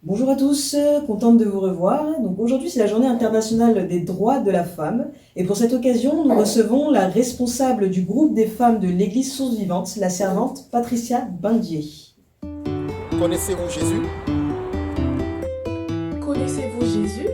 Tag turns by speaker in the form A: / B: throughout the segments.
A: Bonjour à tous, contente de vous revoir. Donc aujourd'hui, c'est la journée internationale des droits de la femme. Et pour cette occasion, nous recevons la responsable du groupe des femmes de l'Église Source Vivante, la servante Patricia Bandier.
B: Connaissez-vous Jésus?
C: Connaissez-vous Jésus?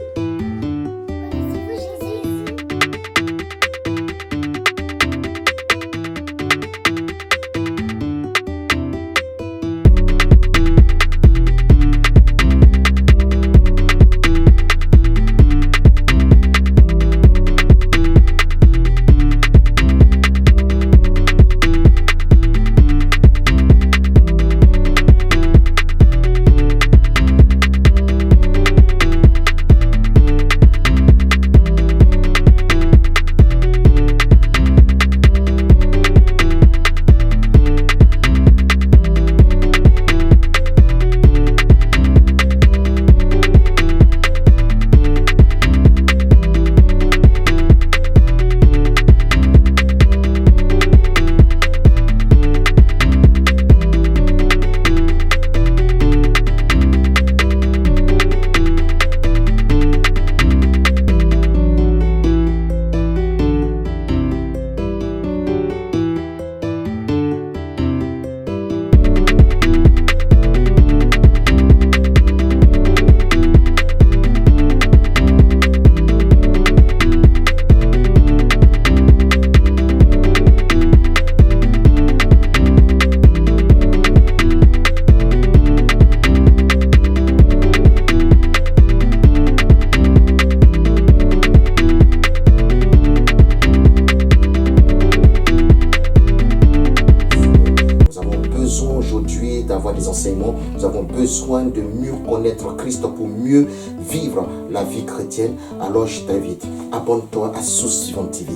B: Nous avons besoin aujourd'hui d'avoir des enseignements. Nous avons besoin de mieux connaître Christ pour mieux vivre la vie chrétienne. Alors je t'invite, abonne-toi à Source Vivante TV.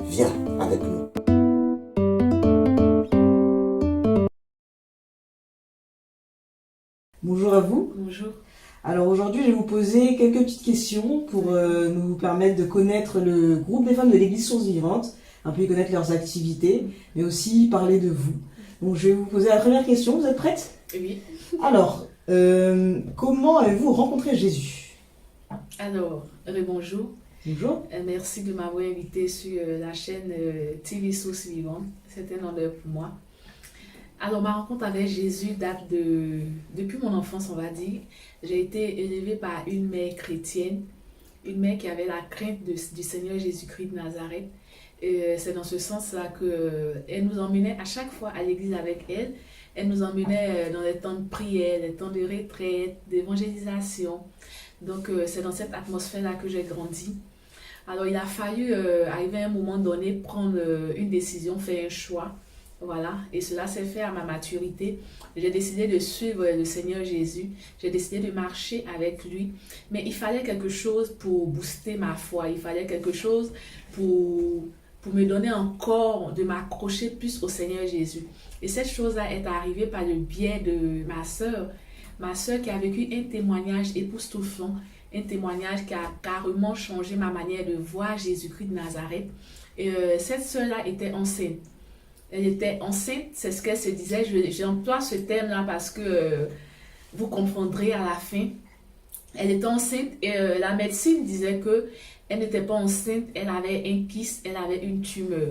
B: Viens avec nous.
A: Bonjour à vous.
C: Bonjour.
A: Alors aujourd'hui, je vais vous poser quelques petites questions pour nous permettre de connaître le groupe des femmes de l'Église Source Vivante, un peu connaître leurs activités, mais aussi parler de vous. Donc je vais vous poser la première question, vous êtes prête?
C: Oui.
A: Alors, comment avez-vous rencontré Jésus?
C: Alors, bonjour.
A: Bonjour.
C: Merci de m'avoir invité sur la chaîne TV Source Vivante. C'est un honneur pour moi. Alors, ma rencontre avec Jésus date depuis mon enfance, on va dire. J'ai été élevée par une mère chrétienne, une mère qui avait la crainte du Seigneur Jésus-Christ de Nazareth. C'est dans ce sens-là qu'elle nous emmenait à chaque fois à l'église avec elle. Elle nous emmenait dans les temps de prière, les temps de retraite, d'évangélisation. Donc, c'est dans cette atmosphère-là que j'ai grandi. Alors, il a fallu, arriver à un moment donné, prendre une décision, faire un choix. Voilà, et cela s'est fait à ma maturité. J'ai décidé de suivre le Seigneur Jésus. J'ai décidé de marcher avec lui. Mais il fallait quelque chose pour booster ma foi. Il fallait quelque chose pour me donner encore, de m'accrocher plus au Seigneur Jésus. Et cette chose-là est arrivée par le biais de ma sœur qui a vécu un témoignage époustouflant, un témoignage qui a carrément changé ma manière de voir Jésus-Christ de Nazareth. Et cette sœur-là était enceinte. Elle était enceinte, c'est ce qu'elle se disait. J'emploie ce terme-là parce que vous comprendrez à la fin. Elle était enceinte et la médecine disait que elle n'était pas enceinte, elle avait un kyste, elle avait une tumeur.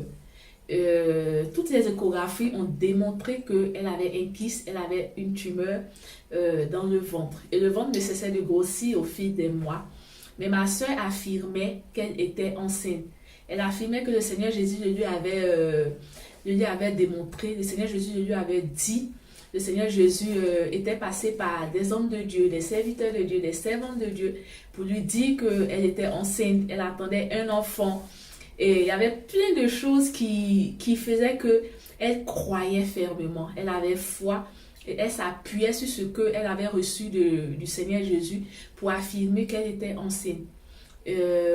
C: Toutes les échographies ont démontré qu'elle avait un kyste, elle avait une tumeur dans le ventre. Et le ventre ne cessait de grossir au fil des mois. Mais ma soeur affirmait qu'elle était enceinte. Elle affirmait que le Seigneur Jésus le lui avait démontré, le Seigneur Jésus le lui avait dit. Le Seigneur Jésus était passé par des hommes de Dieu, des serviteurs de Dieu, des servantes de Dieu, pour lui dire qu'elle était enceinte, elle attendait un enfant. Et il y avait plein de choses qui faisaient qu'elle croyait fermement, elle avait foi, et elle s'appuyait sur ce qu'elle avait reçu du Seigneur Jésus pour affirmer qu'elle était enceinte.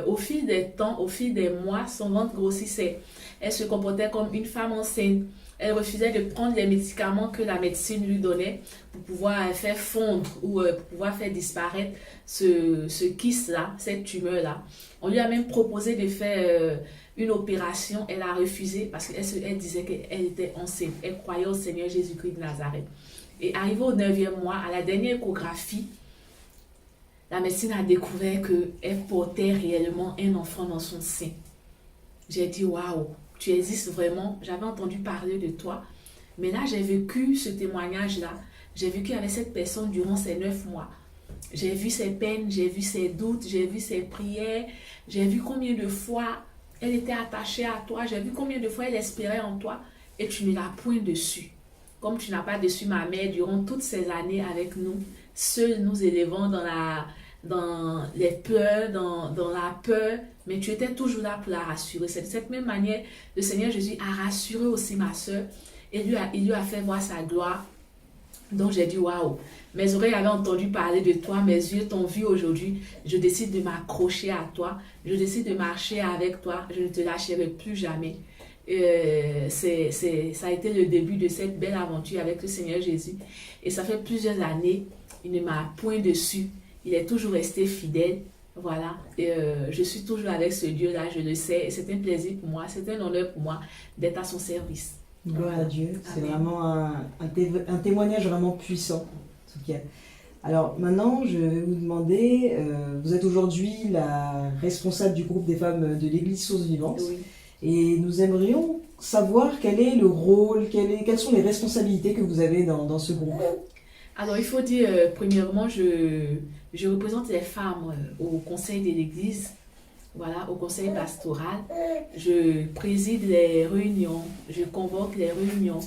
C: Au fil des temps, au fil des mois, son ventre grossissait. Elle se comportait comme une femme enceinte. Elle refusait de prendre les médicaments que la médecine lui donnait pour pouvoir faire fondre ou pour pouvoir faire disparaître ce kyste-là, cette tumeur-là. On lui a même proposé de faire une opération. Elle a refusé parce qu'elle disait qu'elle était enceinte. Elle croyait au Seigneur Jésus-Christ de Nazareth. Et arrivé au 9e mois, à la dernière échographie, la médecine a découvert qu'elle portait réellement un enfant dans son sein. J'ai dit, waouh, tu existes vraiment. J'avais entendu parler de toi. Mais là, j'ai vécu ce témoignage-là. J'ai vécu avec cette personne durant ces 9 mois. J'ai vu ses peines, j'ai vu ses doutes, j'ai vu ses prières. J'ai vu combien de fois elle était attachée à toi. J'ai vu combien de fois elle espérait en toi. Et tu ne l'as point dessus. Comme tu n'as pas dessus ma mère durant toutes ces années avec nous. Seuls nous élevons dans les pleurs, dans la peur. Mais tu étais toujours là pour la rassurer. C'est de cette même manière, le Seigneur Jésus a rassuré aussi ma soeur. Et il lui a fait voir sa gloire. Donc j'ai dit, waouh, mes oreilles avaient entendu parler de toi, mes yeux t'ont vu aujourd'hui. Je décide de m'accrocher à toi. Je décide de marcher avec toi. Je ne te lâcherai plus jamais. Ça a été le début de cette belle aventure avec le Seigneur Jésus. Et ça fait plusieurs années, il ne m'a point déçu. Il est toujours resté fidèle. Voilà. Et je suis toujours avec ce Dieu-là, je le sais. C'est un plaisir pour moi, c'est un honneur pour moi d'être à son service.
A: Gloire à Dieu. C'est
C: Amen.
A: vraiment un témoignage vraiment puissant. En tout cas. Alors maintenant, je vais vous demander, vous êtes aujourd'hui la responsable du groupe des femmes de l'Église Source Vivante.
C: Oui.
A: Et nous aimerions savoir quel est le rôle, quelles sont les responsabilités que vous avez dans ce groupe.
C: Alors, il faut dire, premièrement, je représente les femmes au conseil de l'Église, voilà, au conseil pastoral. Je préside les réunions, je convoque les réunions,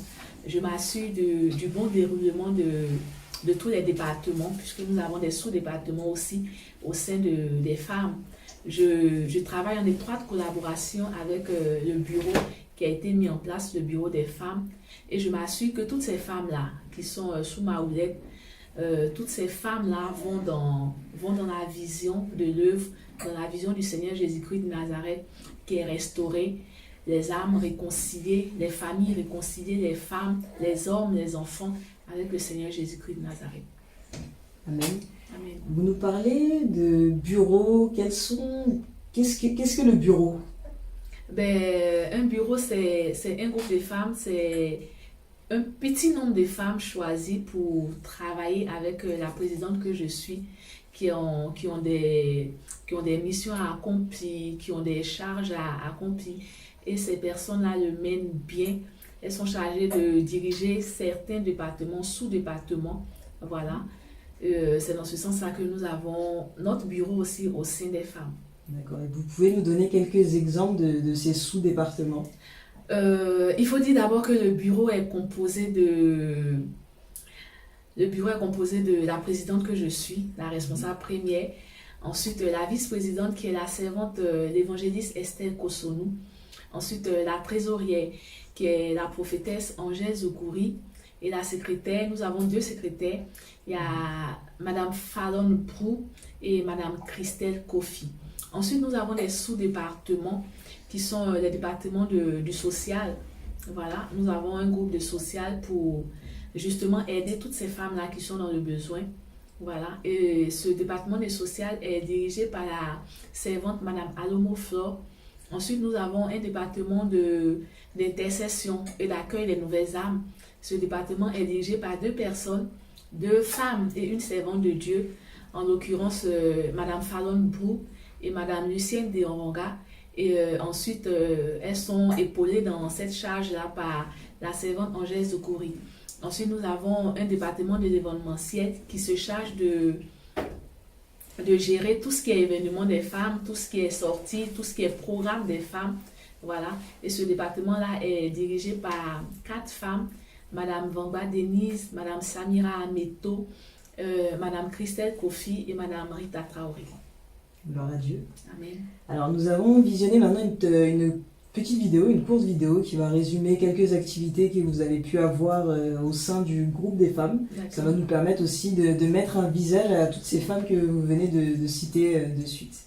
C: je m'assure du bon déroulement de tous les départements, puisque nous avons des sous-départements aussi au sein des femmes. Je travaille en étroite collaboration avec le bureau qui a été mis en place, le bureau des femmes. Et je m'assure que toutes ces femmes-là qui sont sous ma houlette, toutes ces femmes-là vont dans la vision de l'œuvre, dans la vision du Seigneur Jésus-Christ de Nazareth qui est restauré, les âmes réconciliées, les familles réconciliées, les femmes, les hommes, les enfants avec le Seigneur Jésus-Christ de Nazareth.
A: Amen.
C: Amen.
A: Vous nous parlez de bureaux. Qu'est-ce que le bureau?
C: Un bureau, c'est un groupe de femmes, c'est un petit nombre de femmes choisies pour travailler avec la présidente que je suis, qui ont des missions à accomplir, qui ont des charges à accomplir. Et ces personnes-là le mènent bien. Elles sont chargées de diriger certains départements, sous-départements. Voilà. C'est dans ce sens-là que nous avons notre bureau aussi au sein des femmes.
A: D'accord. Et vous pouvez nous donner quelques exemples de ces sous-départements?
C: Il faut dire d'abord que le bureau est composé de la présidente que je suis, la responsable première. Ensuite, la vice-présidente qui est la servante, l'évangéliste Estelle Kosonou. Ensuite, la trésorière qui est la prophétesse Angèle Zokouri. Et la secrétaire, nous avons 2 secrétaires. Il y a Madame Fallon Prou et Madame Christelle Kofi. Ensuite, nous avons les sous-départements qui sont les départements du social. Voilà, nous avons un groupe de social pour justement aider toutes ces femmes-là qui sont dans le besoin. Voilà, et ce département de social est dirigé par la servante Madame Alomo Flore. Ensuite, nous avons un département d'intercession et d'accueil des nouvelles âmes. Ce département est dirigé par 2 personnes, 2 femmes et une servante de Dieu, en l'occurrence Madame Fallon Brou et Madame Lucienne Deonga. Et ensuite, elles sont épaulées dans cette charge-là par la servante Angèle Zokouri. Ensuite, nous avons un département de l'événementiel qui se charge de gérer tout ce qui est événement des femmes, tout ce qui est sortie, tout ce qui est programme des femmes. Voilà. Et ce département-là est dirigé par 4 femmes. Madame Vangba Denise, Madame Samira Ameto, Madame Christelle Kofi et Madame Rita Traoré.
A: Gloire à Dieu.
C: Amen.
A: Alors nous avons visionné maintenant une petite vidéo, une courte vidéo qui va résumer quelques activités que vous avez pu avoir au sein du groupe des femmes. Ça va nous permettre aussi de mettre un visage à toutes ces femmes que vous venez de citer de suite.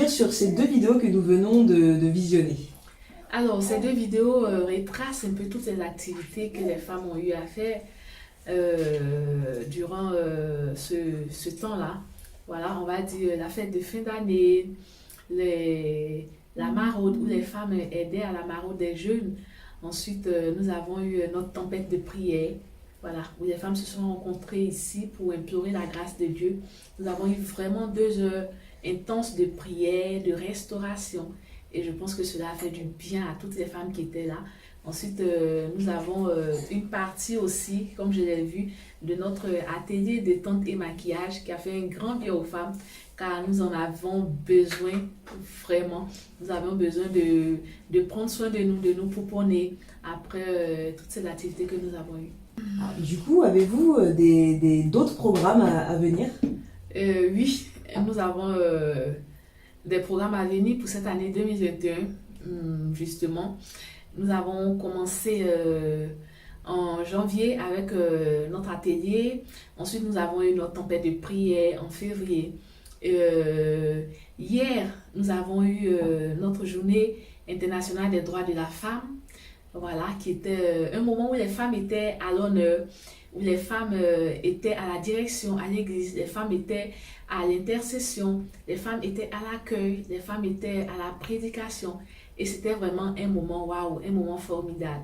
A: dire sur ces 2 vidéos que nous venons de visionner?
C: Alors, ces 2 vidéos retracent un peu toutes les activités que les femmes ont eu à faire durant ce temps-là. Voilà, on va dire la fête de fin d'année, la maraude où les femmes aidaient à la maraude des jeunes. Ensuite, nous avons eu notre tempête de prière, voilà, où les femmes se sont rencontrées ici pour implorer la grâce de Dieu. Nous avons eu vraiment 2 heures intenses de prière, de restauration. Et je pense que cela a fait du bien à toutes les femmes qui étaient là. Ensuite, nous avons une partie aussi, comme je l'ai vu, de notre atelier détente et maquillage qui a fait un grand bien aux femmes, car nous en avons besoin vraiment. Nous avons besoin de prendre soin de nous pouponner après toutes ces activités que nous avons eues.
A: Du coup, avez-vous d'autres programmes à venir?
C: Oui, nous avons des programmes à venir pour cette année 2021, justement. Nous avons commencé en janvier avec notre atelier. Ensuite, nous avons eu notre tempête de prière en février. Hier, nous avons eu notre journée internationale des droits de la femme. Voilà, qui était un moment où les femmes étaient à l'honneur, où les femmes étaient à la direction, à l'église, les femmes étaient à l'intercession, les femmes étaient à l'accueil, les femmes étaient à la prédication. Et c'était vraiment un moment waouh, un moment formidable.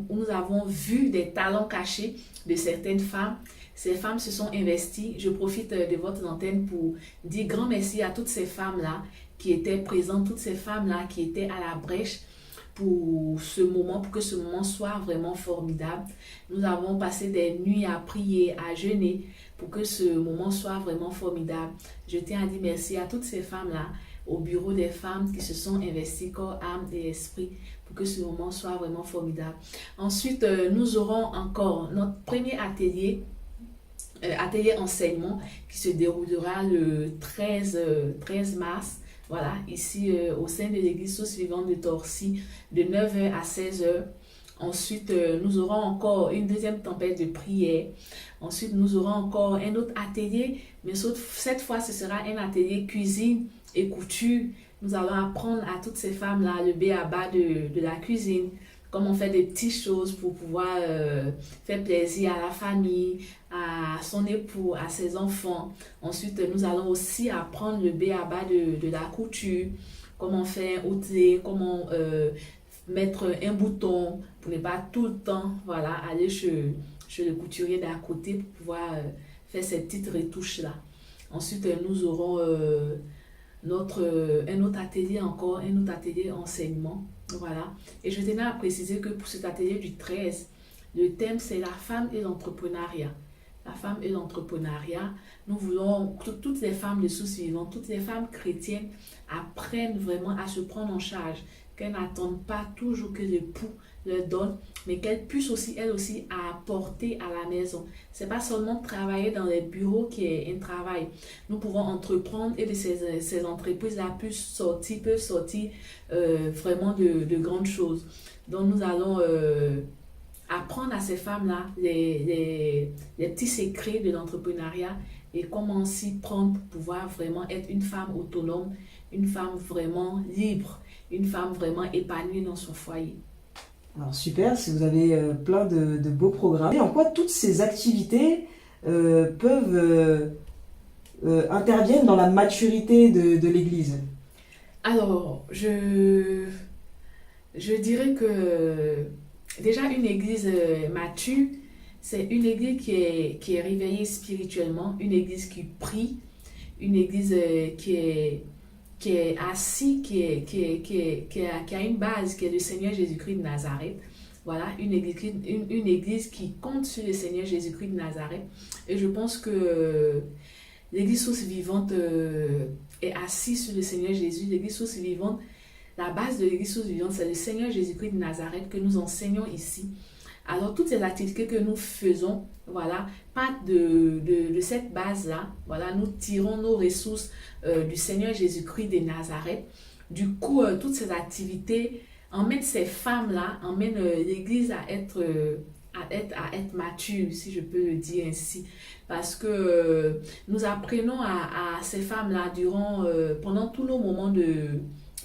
C: Où nous avons vu des talents cachés de certaines femmes. Ces femmes se sont investies. Je profite de votre antenne pour dire grand merci à toutes ces femmes-là qui étaient présentes, toutes ces femmes-là qui étaient à la brèche pour ce moment, pour que ce moment soit vraiment formidable. Nous avons passé des nuits à prier, à jeûner, pour que ce moment soit vraiment formidable. Je tiens à dire merci à toutes ces femmes-là, au bureau des femmes qui se sont investies corps, âme et esprit, pour que ce moment soit vraiment formidable. Ensuite, nous aurons encore notre premier atelier enseignement, qui se déroulera le 13 mars. Voilà, ici au sein de l'église Source Vivante de Torcy, de 9h à 16h. Ensuite, nous aurons encore une deuxième tempête de prière. Ensuite, nous aurons encore un autre atelier, mais cette fois, ce sera un atelier cuisine et couture. Nous allons apprendre à toutes ces femmes-là le b.a.-ba de la cuisine, comment faire des petites choses pour pouvoir faire plaisir à la famille, à son époux, à ses enfants. Ensuite, nous allons aussi apprendre le b.a.-ba de la couture, comment faire un outil, comment mettre un bouton pour ne pas tout le temps aller chez le couturier d'à côté pour pouvoir faire ces petites retouches-là. Ensuite, nous aurons un autre atelier encore, un autre atelier enseignement. Voilà. Et je tenais à préciser que pour cet atelier du 13, le thème c'est la femme et l'entrepreneuriat. La femme et l'entrepreneuriat. Nous voulons que toutes les femmes de Source Vivante, toutes les femmes chrétiennes apprennent vraiment à se prendre en charge, qu'elles n'attendent pas toujours que l'époux leur donne, mais qu'elles puissent aussi, elles aussi, apporter à la maison. C'est pas seulement travailler dans les bureaux qui est un travail. Nous pouvons entreprendre et de ces entreprises-là peuvent sortir vraiment de grandes choses. Donc nous allons apprendre à ces femmes-là les petits secrets de l'entrepreneuriat et comment s'y prendre pour pouvoir vraiment être une femme autonome, une femme vraiment libre, une femme vraiment épanouie dans son foyer.
A: Alors super, si vous avez plein de beaux programmes. Et en quoi toutes ces activités interviennent dans la maturité de l'Église?
C: Alors, je dirais que déjà une Église mature, c'est une Église qui est réveillée spirituellement, une Église qui prie, une Église qui est assis, qui a une base, qui est le Seigneur Jésus-Christ de Nazareth. Voilà, une église qui compte sur le Seigneur Jésus-Christ de Nazareth. Et je pense que l'église Source Vivante est assise sur le Seigneur Jésus. L'église Source Vivante, la base de l'église Source Vivante, c'est le Seigneur Jésus-Christ de Nazareth que nous enseignons ici. Alors, toutes les activités que nous faisons, partent de cette base-là. Voilà, nous tirons nos ressources du Seigneur Jésus-Christ de Nazareth. Du coup, toutes ces activités emmènent ces femmes-là, emmènent l'Église à être à être mature, si je peux le dire ainsi. Parce que nous apprenons à ces femmes-là pendant tous nos moments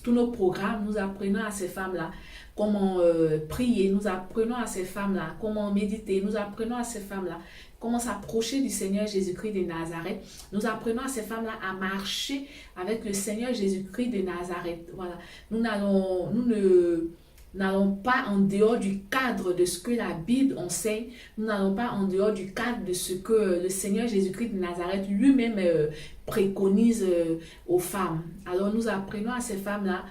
C: tous nos programmes, nous apprenons à ces femmes-là comment prier, nous apprenons à ces femmes-là comment méditer, nous apprenons à ces femmes-là comment s'approcher du Seigneur Jésus-Christ de Nazareth. Nous apprenons à ces femmes-là à marcher avec le Seigneur Jésus-Christ de Nazareth. Voilà. Nous n'allons pas en dehors du cadre de ce que la Bible enseigne. Nous n'allons pas en dehors du cadre de ce que le Seigneur Jésus-Christ de Nazareth lui-même préconise aux femmes. Alors nous apprenons à ces femmes-là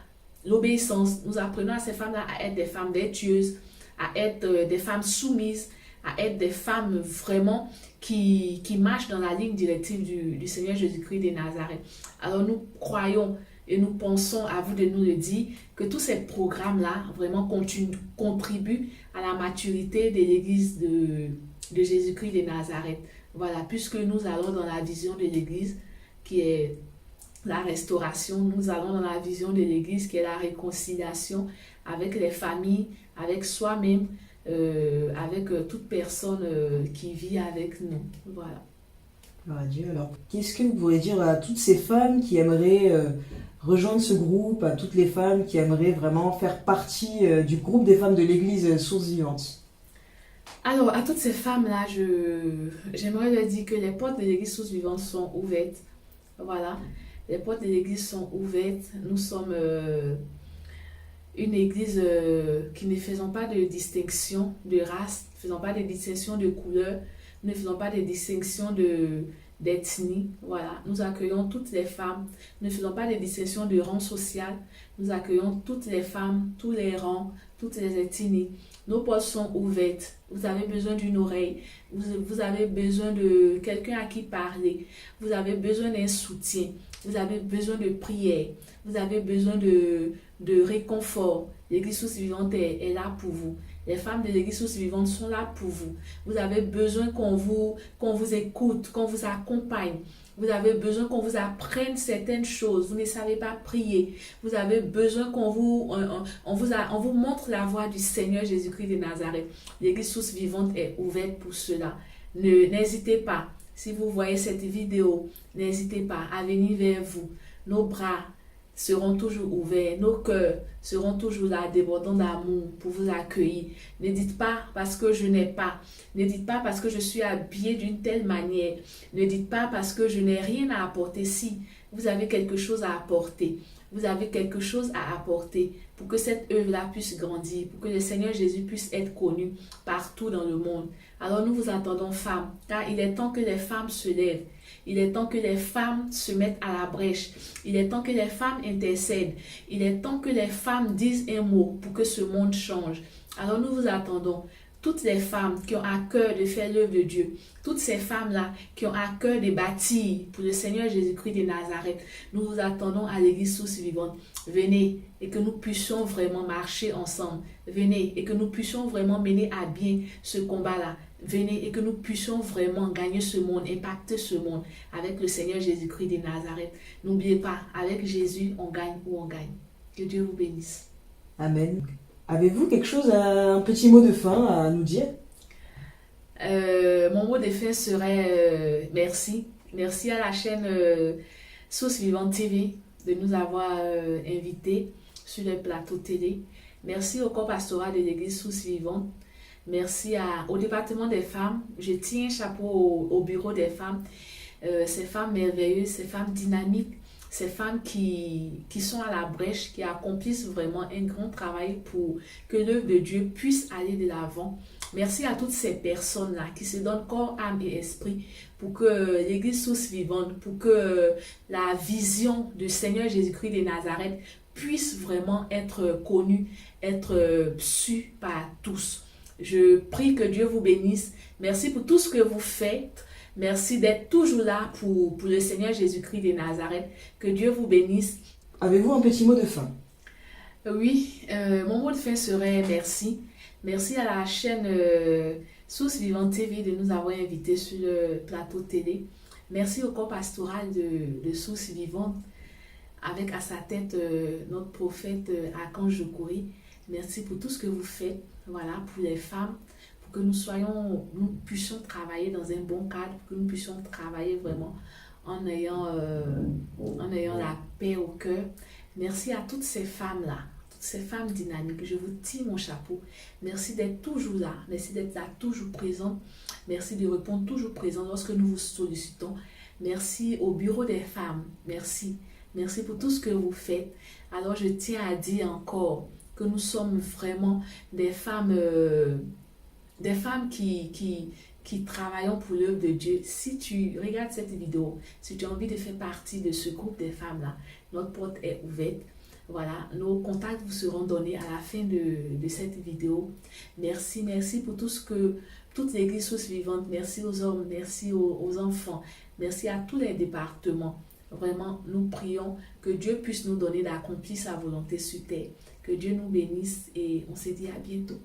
C: l'obéissance. Nous apprenons à ces femmes-là à être des femmes vertueuses, à être des femmes soumises, à être des femmes vraiment qui marchent dans la ligne directive du Seigneur Jésus-Christ de Nazareth. Alors nous croyons et nous pensons, à vous de nous le dire, que tous ces programmes-là vraiment contribuent à la maturité de l'Église de Jésus-Christ de Nazareth. Voilà, puisque nous allons dans la vision de l'Église qui est la restauration, nous allons dans la vision de l'Église qui est la réconciliation avec les familles, avec soi-même, avec toute personne qui vit avec nous. Voilà.
A: Gloire à Dieu. Alors, qu'est-ce que vous pourriez dire à toutes ces femmes qui aimeraient rejoindre ce groupe, à toutes les femmes qui aimeraient vraiment faire partie du groupe des femmes de l'Église Source Vivante?
C: Alors, à toutes ces femmes-là, j'aimerais leur dire que les portes de l'Église Source Vivante sont ouvertes. Voilà, les portes de l'Église sont ouvertes. Nous sommes une Église qui ne faisons pas de distinction de race, ne faisons pas de distinction de couleur, ne faisons pas de distinction d'ethnie. Voilà, nous accueillons toutes les femmes, ne faisons pas de distinction de rang social, nous accueillons toutes les femmes, tous les rangs, toutes les ethnies. Nos portes sont ouvertes. Vous avez besoin d'une oreille, vous avez besoin de quelqu'un à qui parler, vous avez besoin d'un soutien, vous avez besoin de prière, vous avez besoin de réconfort. L'Église Source Vivante est là pour vous. Les femmes de l'Église Source Vivante sont là pour vous. Vous avez besoin qu'on vous écoute, qu'on vous accompagne. Vous avez besoin qu'on vous apprenne certaines choses. Vous ne savez pas prier. Vous avez besoin qu'on on vous montre la voie du Seigneur Jésus-Christ de Nazareth. L'Église Source Vivante est ouverte pour cela. N'hésitez pas. Si vous voyez cette vidéo, n'hésitez pas à venir vers vous. Nos bras seront toujours ouverts, nos cœurs seront toujours là, débordant d'amour pour vous accueillir. Ne dites pas parce que je n'ai pas, ne dites pas parce que je suis habillée d'une telle manière, ne dites pas parce que je n'ai rien à apporter. Si vous avez quelque chose à apporter, vous avez quelque chose à apporter pour que cette œuvre-là puisse grandir, pour que le Seigneur Jésus puisse être connu partout dans le monde. Alors nous vous attendons, femmes, car il est temps que les femmes se lèvent. Il est temps que les femmes se mettent à la brèche. Il est temps que les femmes intercèdent. Il est temps que les femmes disent un mot pour que ce monde change. Alors nous vous attendons. Toutes les femmes qui ont à cœur de faire l'œuvre de Dieu, toutes ces femmes-là qui ont à cœur de bâtir pour le Seigneur Jésus-Christ de Nazareth, nous vous attendons à l'Église Source Vivante. Venez et que nous puissions vraiment marcher ensemble. Venez et que nous puissions vraiment mener à bien ce combat-là. Venez et que nous puissions vraiment gagner ce monde, impacter ce monde avec le Seigneur Jésus-Christ de Nazareth. N'oubliez pas, avec Jésus, on gagne ou on gagne. Que Dieu vous bénisse.
A: Amen. Avez-vous quelque chose, un petit mot de fin à nous dire?
C: Mon mot de fin serait merci. Merci à la chaîne Source Vivante TV de nous avoir invités sur le plateau télé. Merci au corps pastoral de l'Église Source Vivante. Merci au département des femmes. Je tiens un chapeau au bureau des femmes. Ces femmes merveilleuses, ces femmes dynamiques, ces femmes qui sont à la brèche, qui accomplissent vraiment un grand travail pour que l'œuvre de Dieu puisse aller de l'avant. Merci à toutes ces personnes-là qui se donnent corps, âme et esprit pour que l'Église Source Vivante, pour que la vision du Seigneur Jésus-Christ de Nazareth puisse vraiment être connue, être su par tous. Je prie que Dieu vous bénisse. Merci pour tout ce que vous faites. Merci d'être toujours là pour le Seigneur Jésus-Christ de Nazareth. Que Dieu vous bénisse.
A: Avez-vous un petit mot de fin?
C: Oui, mon mot de fin serait merci. Merci à la chaîne Source Vivante TV de nous avoir invités sur le plateau télé. Merci au corps pastoral de Source Vivante avec à sa tête notre prophète Archange Joukoury. Merci pour tout ce que vous faites, voilà, pour les femmes, pour que nous puissions travailler dans un bon cadre, pour que nous puissions travailler vraiment en ayant la paix au cœur. Merci à toutes ces femmes-là, toutes ces femmes dynamiques. Je vous tire mon chapeau. Merci d'être toujours là. Merci d'être là, toujours présent. Merci de répondre toujours présent lorsque nous vous sollicitons. Merci au bureau des femmes. Merci. Merci pour tout ce que vous faites. Alors, je tiens à dire encore que nous sommes vraiment des femmes qui travaillons pour l'œuvre de Dieu. Si tu regardes cette vidéo, si tu as envie de faire partie de ce groupe des femmes-là, notre porte est ouverte. Voilà, nos contacts vous seront donnés à la fin de cette vidéo. Merci pour tout ce que toute l'église Source Vivante, merci aux hommes, merci aux enfants, merci à tous les départements. Vraiment, nous prions que Dieu puisse nous donner d'accomplir sa volonté sur terre. Que Dieu nous bénisse et on se dit à bientôt.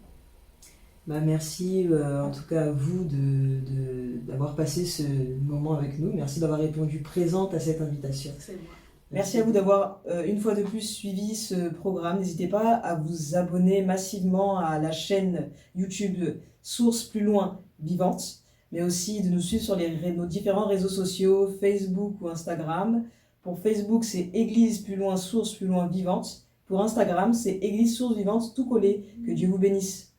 A: Merci en tout cas à vous d'avoir passé ce moment avec nous. Merci d'avoir répondu présente à cette invitation.
C: C'est moi.
A: Merci à vous d'avoir une fois de plus suivi ce programme. N'hésitez pas à vous abonner massivement à la chaîne YouTube Source Plus Loin Vivante, mais aussi de nous suivre sur nos différents réseaux sociaux, Facebook ou Instagram. Pour Facebook, c'est Église Plus Loin Source Plus Loin Vivante. Pour Instagram, c'est Église Source Vivante tout collé. Que Dieu vous bénisse.